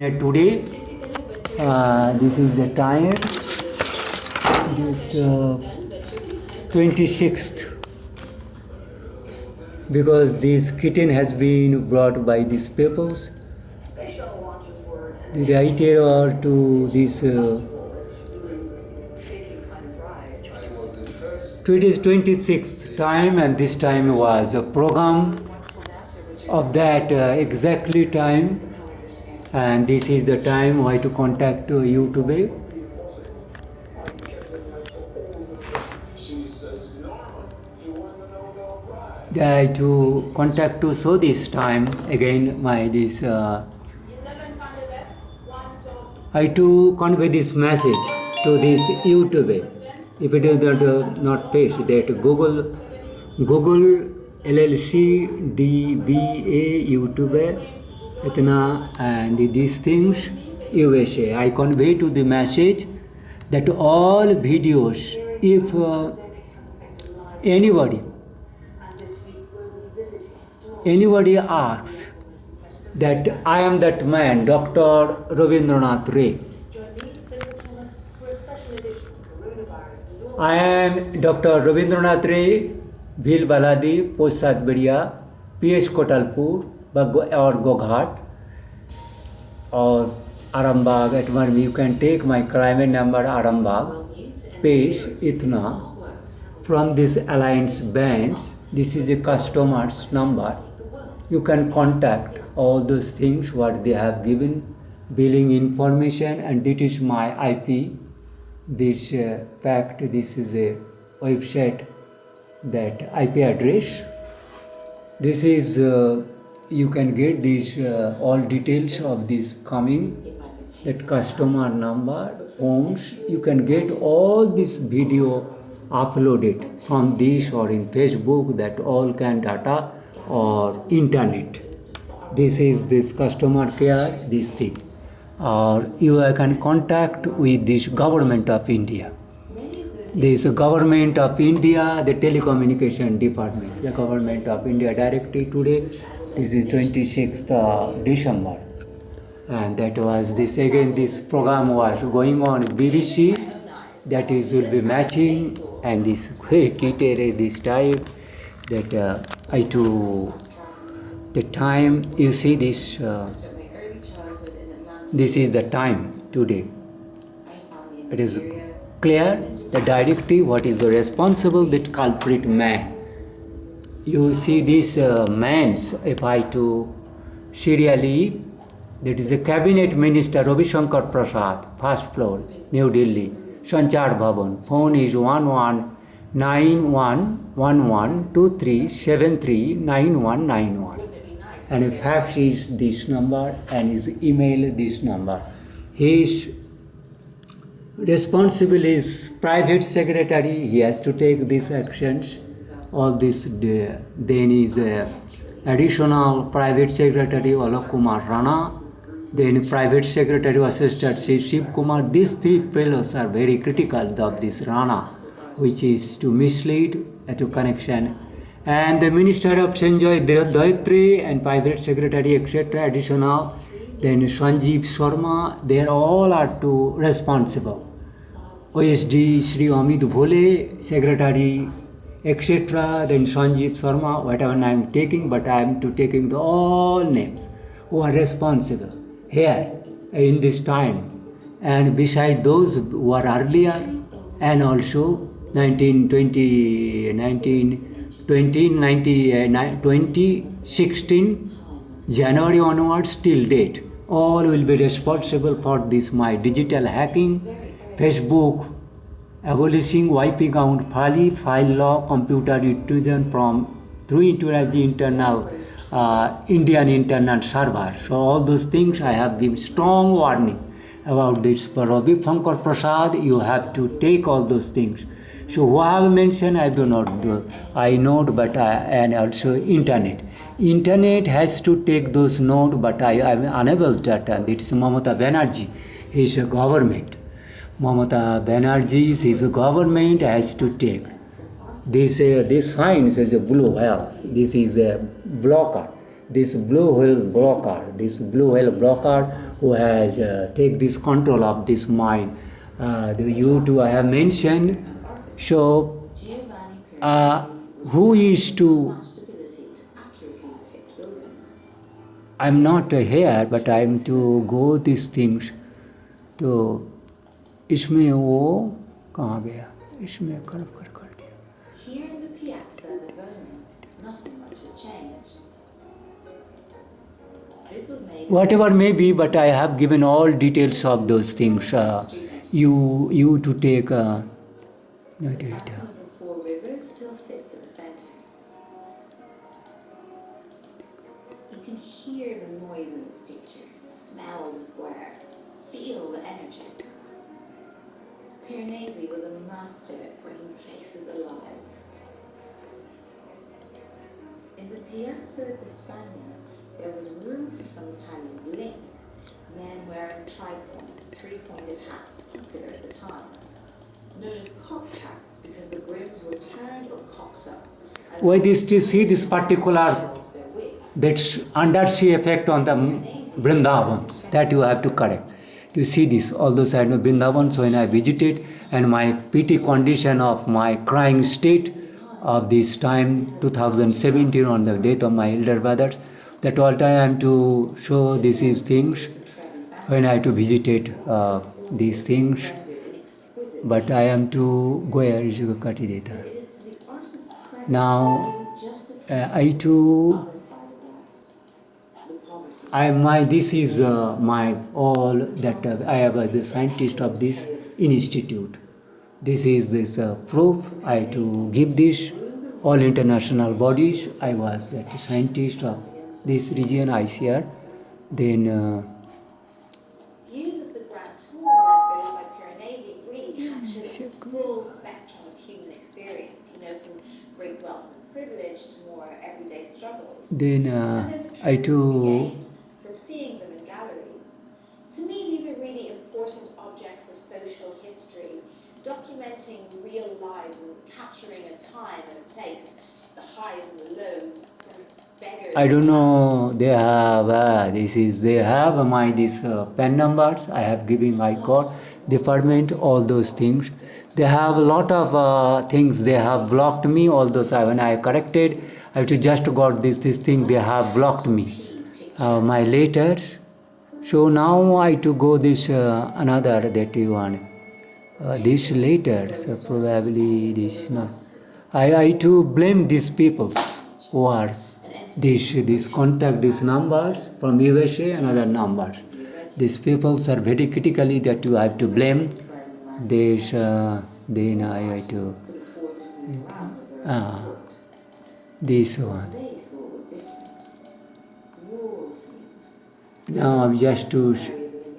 Today, this is the time, the 26th, because this kitten has been brought by these peoples. The writer to this, it is 26th time, and this time was a program of that exactly time. And this is the time why to contact you today. To contact to so this time again my this I to convey this message to this YouTube. If it is not page that Google LLC DBA YouTube itna and these things USA. I convey to the message that all videos, if anybody asks that I am that man, Dr. Rabindranath Ray. I am Dr. Rabindranath Ray, Bhil Baladi, Post Satbariya, PS Kotalpur, or Goghat, or Arambagh. At one you can take my climate number Arambagh, Page Itna, from this alliance bands. This is a customer's number. You can contact all those things what they have given, billing information, and this is my IP. This fact, this is a website, that IP address. This is you can get these all details of this coming, that customer number, phones. You can get all this video uploaded from this or in Facebook, that all can data or internet. This is this customer care, this thing. Or you can contact with this government of India. This government of India, the telecommunication department, the government of India directly today. This is 26th December. And that was this again, this program was going on BBC, that is will be matching, and this Kitere this type, that I to the time you see this this is the time today. It is clear the directive what is the responsible, that culprit man. You see this man's, if I to serially, that is a cabinet minister Ravi Shankar Prasad, first floor, New Delhi, Sanchar Bhavan. Phone is 11911123739191. And a fax is this number, and his email this number. His responsible is private secretary. He has to take these actions. All this, then is additional private secretary Alok Kumar Rana, then private secretary assistant Shiv Kumar. These three fellows are very critical of this Rana, which is to mislead, to connection. And the Minister of Sanjay Dayatri and private secretary, etc., additional, then Sanjeev Sharma, they all are to responsible. OSD Sri Amit Bhole, secretary, etc., then Sanjeev Sharma, whatever I am taking, but I am to taking the all names who are responsible here in this time. And beside those who are earlier, and also 2016 January onwards till date, all will be responsible for this my digital hacking, Facebook, abolishing YP count, file law, computer intrusion from through internal Indian internet server. So all those things I have given strong warning about this. For Ravi Shankar Prasad, you have to take all those things. So who I have mentioned, I do not do. I know, but and also internet. Internet has to take those notes, but I am unable to attend. It is Mamata Banerjee. He is a government. Mamata Banerjee, his government has to take. This sign is a blue house. This is a blocker. this blue whale blocker who has take this control of this mind. The you2 I have mentioned. So, who is to? I'm not here, but I'm to go these things. तो इसमें वो कहाँ गया? इसमें कर दिया. Here in the Piazza Navona, nothing much has changed. This was made. Whatever may be, but I have given all details of those things. You to take. No data. The Four Rivers still sits in the center. You can hear the noise in this picture, smell the square, feel the energy. Piranesi was a master at bringing places alive. In the Piazza di Spagna, there was room for some Italian bling, men wearing tripoints, three-pointed hats popular at the time, known as cocked hats because the brims were turned or cocked up. Why this to see this particular that's undersea effect on the Vrindavans that you have to correct. You see this, although I know Vrindavans when I visited and my pity condition of my crying state of this time 2017 on the death of my elder brothers, that all time I am to show these things when I to visited these things, but I am to go here is kati deta. Now I to this is my all that I have the scientist of this institute. This is this proof I to give this all international bodies. I was the scientist of this region ICR. Then Views of the Grand Tour that goes by Piranesi really capture the full spectrum of human experience, from great wealth and privilege to more everyday struggles. Then I to from seeing them in galleries. To me, these are really important objects of social history, documenting real lives and capturing a time and a place, the highs and the lows, beggars. I don't know. They have they have my these pen numbers. I have given my code department all those things. They have a lot of things. They have blocked me. All those when I corrected, I have to just got this thing. They have blocked me. My letters. So now I to go this another that you want. These letters probably this no. I to blame these peoples who are this contact these numbers from USA and other numbers. These peoples are very critically that you have to blame. This then I to this one. Now just to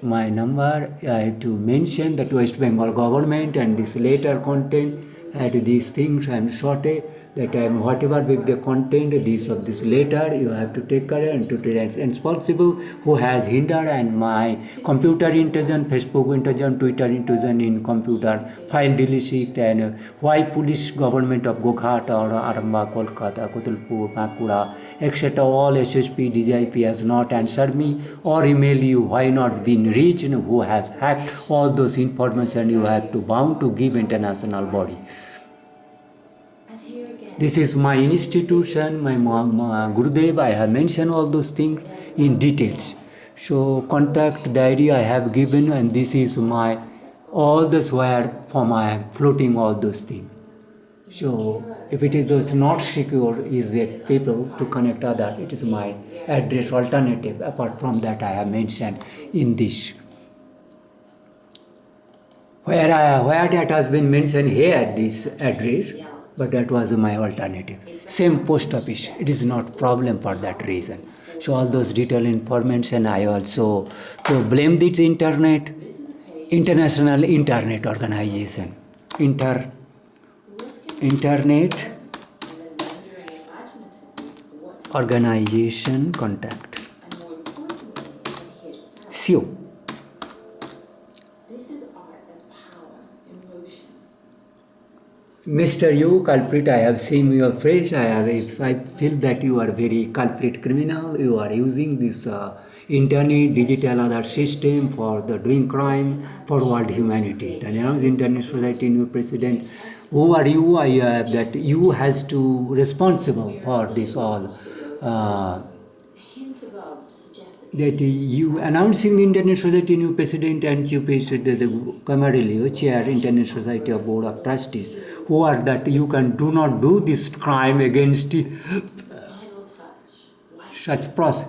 my number, I have to mention that West Bengal government and this later content had these things. I am sorry that I am whatever with the content of this letter you have to take care and to be responsible who has hindered and my computer intrusion, Facebook intrusion, Twitter intrusion in computer file deletion and why police government of Goghat or Aramba, Kolkata, Kutulpur, Bankura, etc. all SSP, DGIP has not answered me or email you why not been reached who has hacked all those information you have to bound to give international body. This is my institution, my Gurudev. I have mentioned all those things in details. So contact diary I have given, and this is my all this where for my floating all those things. So if it is those not secure, is that people to connect other, it is my address alternative. Apart from that, I have mentioned in this. Where that has been mentioned here, this address. But that was my alternative. Same post office. It is not problem for that reason. So all those detailed information I also to blame this internet, international internet organization, internet organization contact. CO. Mr. You culprit, I have seen your face. If I feel that you are very culprit criminal, you are using this internet, digital other system for the doing crime for world humanity. Then the internet society new president. Who are you? I have that you has to responsible for this all. Hint above suggests That you announcing the Internet Society new president and chief president, the Camarelli, chair Internet Society of Board of Trustees, who are that you can do not do this crime against the final touch. Why such process.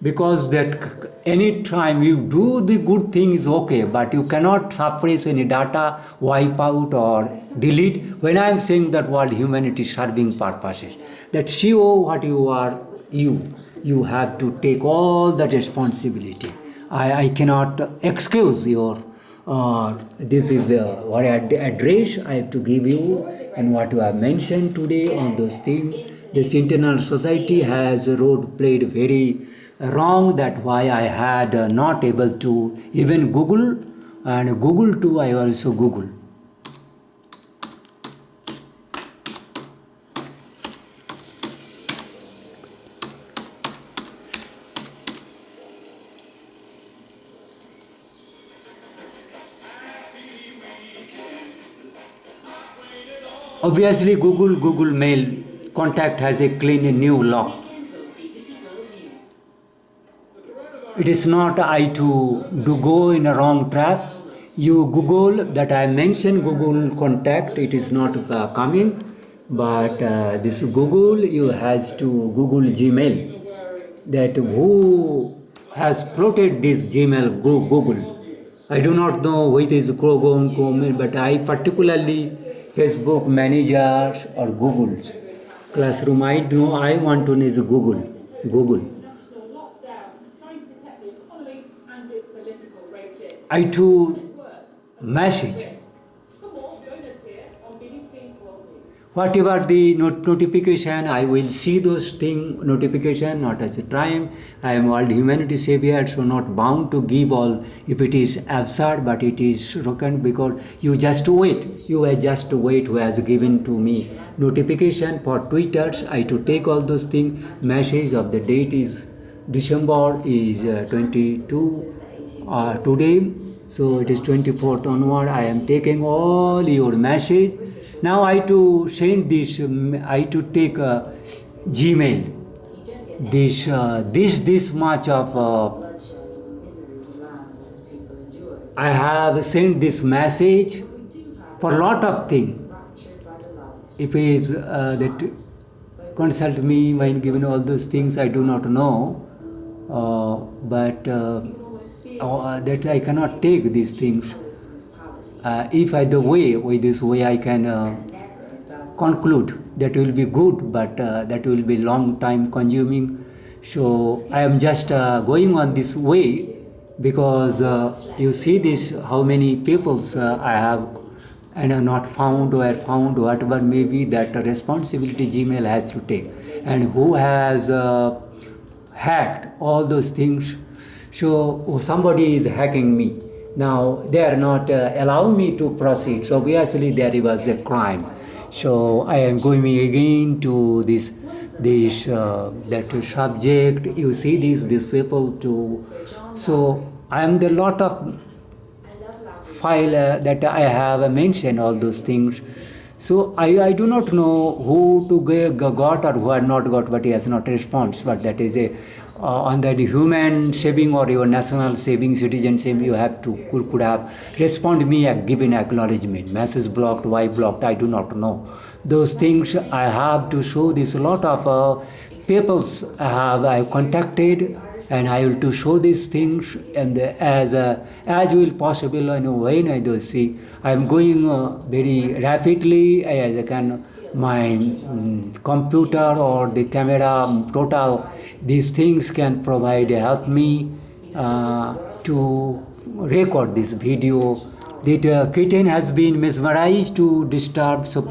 Because that any time you do the good thing is okay, but you cannot suppress any data, wipe out or delete. When I am saying that world humanity serving purposes, that CEO what you are, you have to take all the responsibility. I cannot excuse your this is what address I have to give you and what you have mentioned today on those things. This internal society has role played very wrong. That why I had not able to even Google, and Google too I also Google. Obviously, Google Mail contact has a clean new lock. It is not I to do go in a wrong trap. You Google that I mentioned Google contact. It is not coming, but this Google you has to Google Gmail. That who has floated this Gmail Google. I do not know which is Chrome, but I particularly Facebook managers or Google's classroom. I know I want to use Google. I to message. Whatever the notification, I will see those things notification not as a time. I am world humanity savior, so not bound to give all if it is absurd, but it is broken because you just wait. You are just wait who has given to me notification for Twitters. I to take all those things. Message of the date is December is 22 today. So it is 24th onward. I am taking all your message. Now I to send this. I to take Gmail. This much of. I have sent this message for lot of things. If it is that consult me when given all those things, I do not know, but that I cannot take these things. If I with this way I can conclude that will be good, but that will be long time consuming. So I am just going on this way because you see this how many peoples I have and are not found or found, whatever may be, that responsibility Gmail has to take, and who has hacked all those things. So somebody is hacking me. Now they are not allowing me to proceed. So obviously there was a crime. So I am going again to this that subject. You see these people too. So I am the lot of file that I have mentioned all those things. So I do not know who to got or who are not got, but he has not response. But that is a on the human saving or your national saving citizenship, you have to could have respond me a given acknowledgement. Message blocked, why blocked, I do not know. Those things I have to show. This a lot of peoples I have contacted, and I will to show these things, and as will possible. And when I do see, I am going very rapidly as I can. My computer or the camera total, these things can provide help me to record this video. That kitten has been mesmerized to disturb. So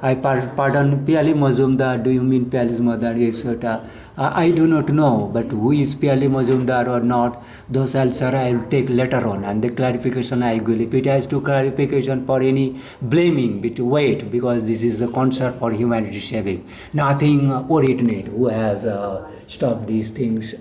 I pardon Piali Mazumdar. Do you mean Piali's mother? Etc. I do not know, but who is Piali Mazumdar or not, those answer I will take later on, and the clarification I will. If it has to clarification for any blaming, wait, because this is a concert for humanity saving. Nothing originate who has stopped these things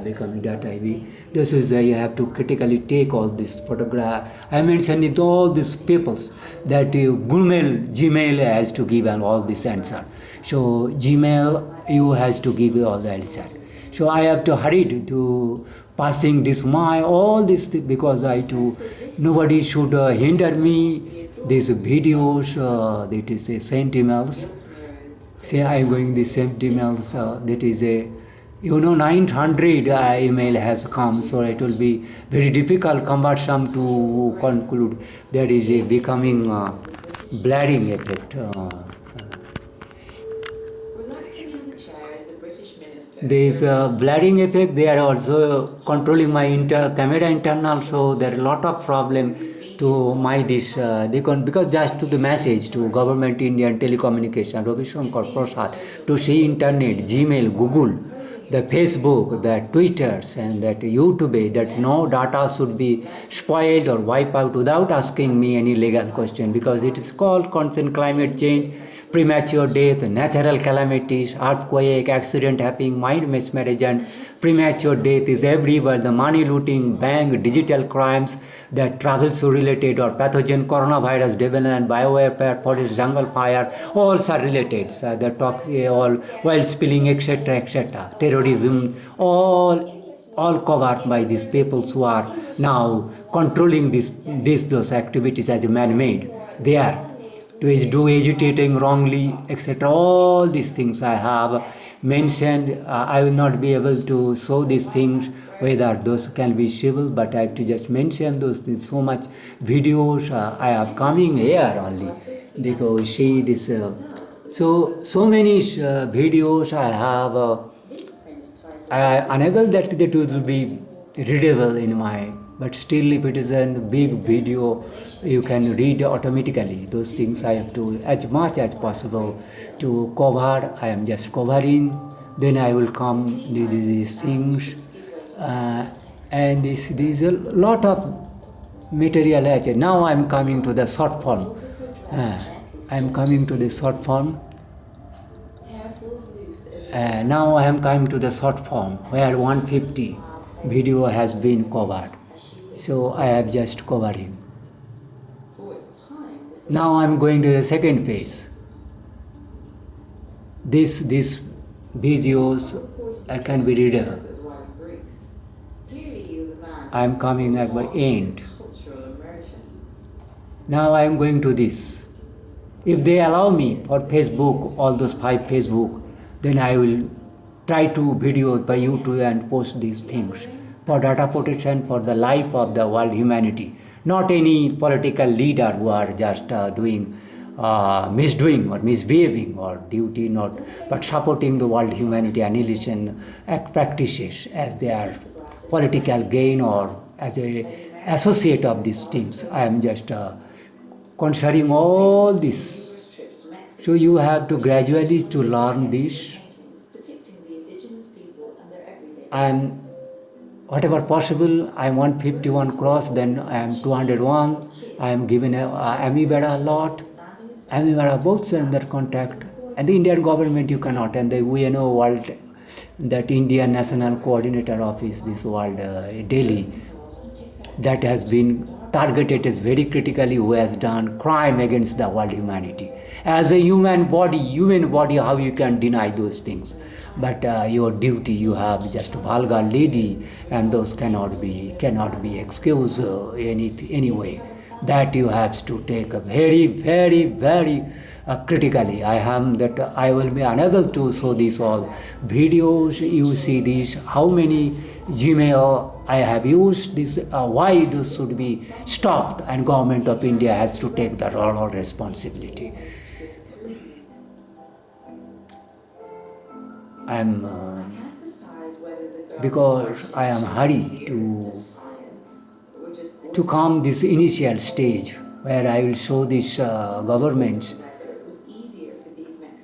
becoming that IV. This is you have to critically take all this photograph. I mentioned it all these peoples that Gmail has to give and all this answer. So Gmail, you has to give all the answer. So I have to hurry to passing this all this because nobody should hinder me. These videos, that is sent emails. Say I am going the sent emails. That is 900 email has come, so it will be very difficult conversion to conclude. There is a becoming blaring effect. There is a blaring effect. They are also controlling my camera internal, so there are a lot of problem to my this. Because just to the message to government Indian telecommunication, Ravi Shankar Prasad, to see internet, Gmail, Google, the Facebook, the Twitters, and that YouTube, that no data should be spoiled or wiped out without asking me any legal question, because it is called constant climate change, premature death, natural calamities, earthquake, accident happening, mind mismarriage, and premature death is everywhere. The money looting, bank, digital crimes, the travels related or pathogen, coronavirus, development, biowarfare, forest, jungle fire, all are related. So the talk, all oil spilling, etc., terrorism, all covered by these peoples who are now controlling those activities as man-made. They are to do agitating wrongly, etc. All these things I have mentioned. I will not be able to show these things whether those can be civil, but I have to just mention those things. So much videos I have coming here only because see this. So many videos I have. I unable that it will be readable in my. But still, if it is a big video, you can read automatically. Those things I have to, as much as possible, to cover. I am just covering. Then I will come these things, and these a lot of material. Now I am coming to the short form. I am coming to the short form. Now I am coming to the short form where 150 video has been covered. So I have just covered him. Now I am going to the second phase. These videos can be readable. I am coming at the end. Now I am going to this. If they allow me for Facebook, all those 5 Facebook, then I will try to video by YouTube and post these things for data protection, for the life of the world humanity. Not any political leader who are just misdoing or misbehaving or duty, not, but supporting the world humanity annihilation practices as their political gain or as a associate of these things. I am just considering all this. So you have to gradually to learn this. I am, whatever possible, I am 151 cross, then I am 201. I am given Amivera a lot. Amivera both under contract. And the Indian government you cannot. And the UNO World, that Indian National Coordinator Office, this world, Delhi, that has been targeted as very critically who has done crime against the world humanity. As a human body, how you can deny those things? But your duty, you have just vulgar lady, and those cannot be excused anyway. That you have to take very, very, very critically. I will be unable to show these all videos. You see these, how many Gmail I have used this, why this should be stopped, and government of India has to take the all responsibility. Because I am hurry to come this initial stage where I will show these governments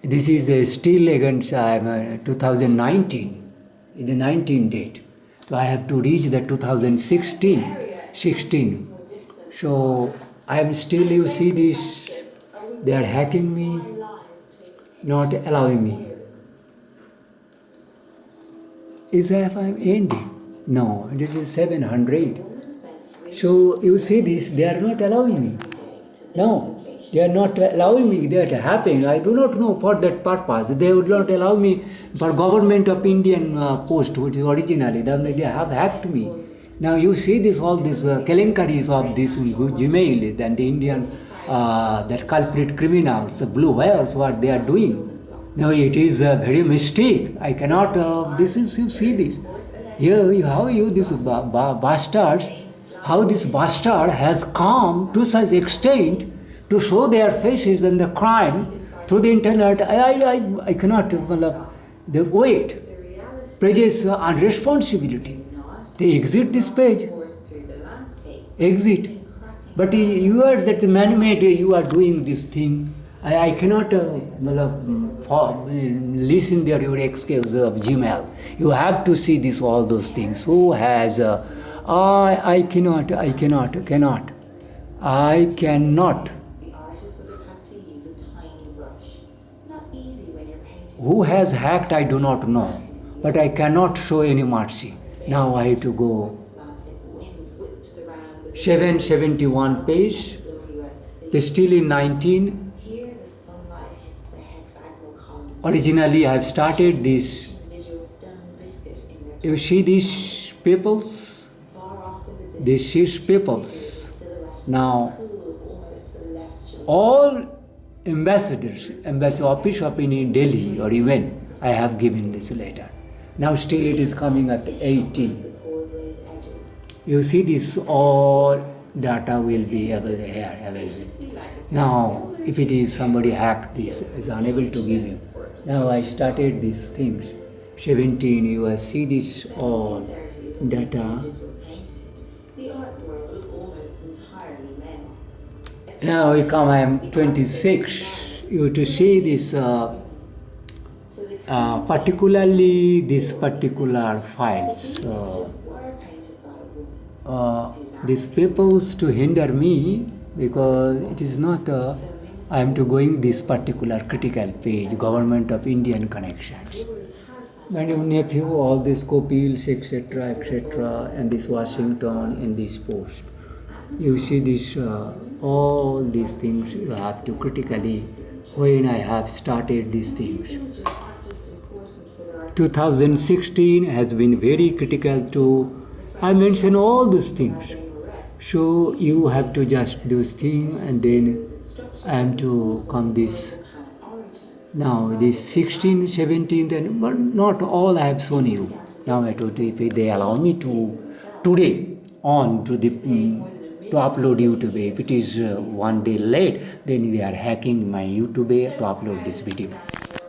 This is still against 2019, in the 19 date. So I have to reach the 2016. So I am still, you see this, they are hacking me, not allowing me. Is if I'm ending? No, it is 700. So you see this, they are not allowing me. No, they are not allowing me. That happening. I do not know for that purpose. They would not allow me for government of Indian post, which is originally. They have hacked me. Now you see this, all these kelenkaries of this Gmail, and the Indian, that culprit criminals, blue whales, what they are doing. Now it is a very mistake. I cannot, this is, you see this. Here, how you, this bastards, how this bastard has come to such extent to show their faces and the crime through the internet. I cannot, the weight, prejudice and responsibility. They exit this page, exit. But you are that man-made, you are doing this thing. I cannot listen to your excuse of Gmail. You have to see this, all those things. Who has, I cannot. The artist would have had to use a tiny brush. Not easy when you're painting. Who has hacked, I do not know. But I cannot show any mercy. Now I have to go. 771 page. They still in 19. Here the sunlight hits the hexagonal column. Originally I have started this. Individual stone biscuit in their You see these peoples? far off in the These six peoples. silhouette. Now Cool, almost celestial. all ambassadors, embassy office of in Delhi or even, I have given this letter. Now still it is coming at 18. The causeway's edges. You see this, all data will be available. Now, if it is somebody hacked this, is unable to give you. Now I started these things. 17, you will see this all data. Images were painted. The art world was almost entirely men. Now we come, I am 26. You to see this, particularly this particular files. Were painted by a woman. These peoples to hinder me, because it is not I am to going this particular critical page, Government of Indian Connections. My nephew, all these Kopils, etc., and this Washington and this post. You see this, all these things you have to critically, when I have started these things. 2016 has been very critical to, I mention all these things. So you have to just do this thing, and then I am to come this. Now this 16, 17, and but not all I have shown you. Now I told you, if they allow me to today on to the to upload YouTube. If it is one day late, then they are hacking my YouTube to upload this video.